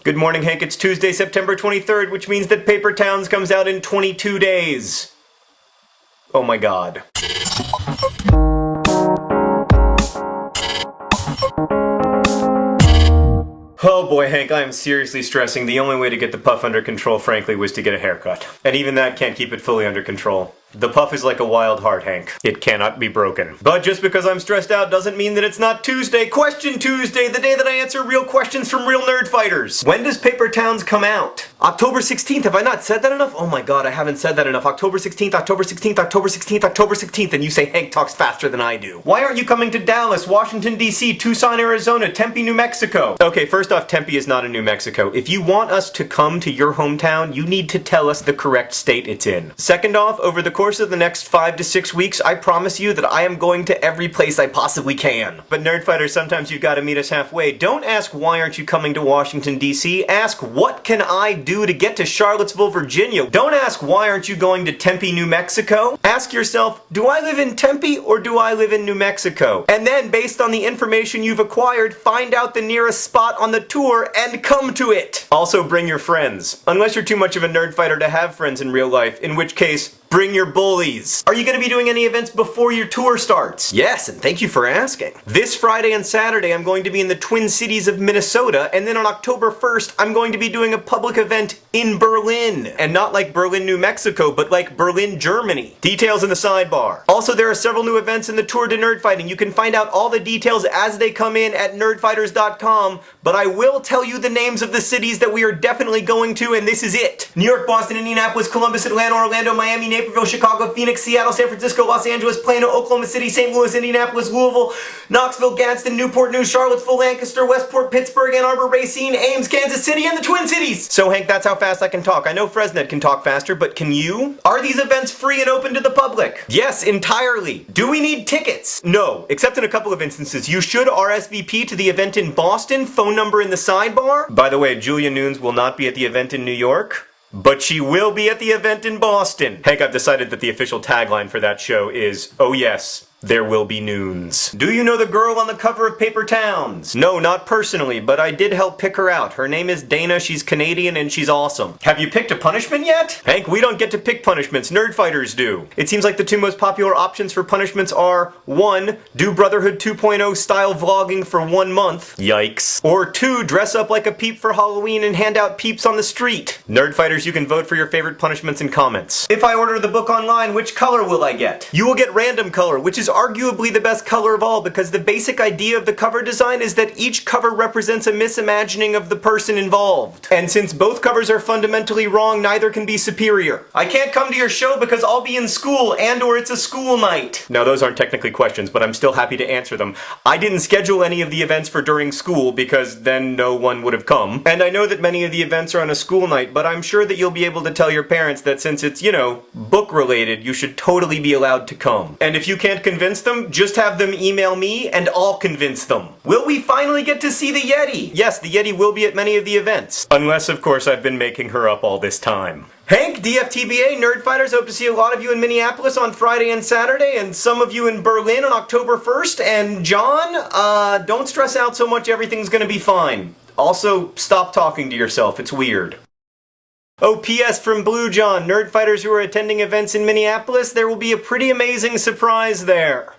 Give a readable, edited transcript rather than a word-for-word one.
Good morning, Hank. It's Tuesday, September 23rd, which means that Paper Towns comes out in 22 days. Oh my god. Oh boy, Hank, I am seriously stressing. The only way to get the puff under control, frankly, was to get a haircut. And even that can't keep it fully under control. The puff is like a wild heart, Hank. It cannot be broken. But just because I'm stressed out doesn't mean that it's not Tuesday. Question Tuesday, the day that I answer real questions from real nerd fighters. When does Paper Towns come out? October 16th. Have I not said that enough? Oh my god, I haven't said that enough. October 16th, October 16th, October 16th, October 16th, and you say Hank talks faster than I do. Why aren't you coming to Dallas, Washington, D.C., Tucson, Arizona, Tempe, New Mexico? Okay, first off, Tempe is not in New Mexico. If you want us to come to your hometown, you need to tell us the correct state it's in. Second off, over the course of the next 5 to 6 weeks, I promise you that I am going to every place I possibly can. But Nerdfighters, sometimes you've got to meet us halfway. Don't ask why aren't you coming to Washington, D.C. Ask what can I do to get to Charlottesville, Virginia. Don't ask why aren't you going to Tempe, New Mexico. Ask yourself, do I live in Tempe or do I live in New Mexico? And then, based on the information you've acquired, find out the nearest spot on the tour and come to it. Also, bring your friends. Unless you're too much of a nerd fighter to have friends in real life, in which case, bring your bullies. Are you going to be doing any events before your tour starts? Yes, and thank you for asking. This Friday and Saturday, I'm going to be in the Twin Cities of Minnesota, and then on October 1st, I'm going to be doing a public event in Berlin. And not like Berlin, New Mexico, but like Berlin, Germany. Details in the sidebar. Also, there are several new events in the Tour de Nerdfighting. You can find out all the details as they come in at nerdfighters.com, but I will tell you the names of the cities that we are definitely going to, and this is it. New York, Boston, Indianapolis, Columbus, Atlanta, Orlando, Miami, Naperville, Chicago, Phoenix, Seattle, San Francisco, Los Angeles, Plano, Oklahoma City, St. Louis, Indianapolis, Louisville, Knoxville, Gadsden, Newport News, Charlottesville, Lancaster, Westport, Pittsburgh, Ann Arbor, Racine, Ames, Kansas City, and the Twin Cities. So Hank, that's how fast I can talk. I know Fresnet can talk faster, but can you? Are these events free and open to the public? Yes, entirely. Do we need tickets? No, except in a couple of instances. You should RSVP to the event in Boston, phone number in the sidebar. By the way, Julia Nunes will not be at the event in New York, but she will be at the event in Boston. Hank, I've decided that the official tagline for that show is, oh yes, there will be noons. Do you know the girl on the cover of Paper Towns? No, not personally, but I did help pick her out. Her name is Dana, she's Canadian, and she's awesome. Have you picked a punishment yet? Hank, we don't get to pick punishments, nerd fighters do. It seems like the two most popular options for punishments are 1. Do Brotherhood 2.0 style vlogging for 1 month. Yikes. Or 2. Dress up like a peep for Halloween and hand out peeps on the street. Nerd fighters, you can vote for your favorite punishments in comments. If I order the book online, which color will I get? You will get random color, which is arguably the best color of all because the basic idea of the cover design is that each cover represents a misimagining of the person involved. And since both covers are fundamentally wrong, neither can be superior. I can't come to your show because I'll be in school and or it's a school night. Now those aren't technically questions, but I'm still happy to answer them. I didn't schedule any of the events for during school because then no one would have come. And I know that many of the events are on a school night, but I'm sure that you'll be able to tell your parents that since it's, you know, book related, you should totally be allowed to come. And if you can't convince them, just have them email me and I'll convince them. Will we finally get to see the Yeti? Yes, the Yeti will be at many of the events. Unless, of course, I've been making her up all this time. Hank, DFTBA, Nerd Fighters, hope to see a lot of you in Minneapolis on Friday and Saturday, and some of you in Berlin on October 1st. And John, don't stress out so much, everything's gonna be fine. Also, stop talking to yourself, it's weird. Oh, P.S. from Blue John, Nerd Fighters who are attending events in Minneapolis, there will be a pretty amazing surprise there.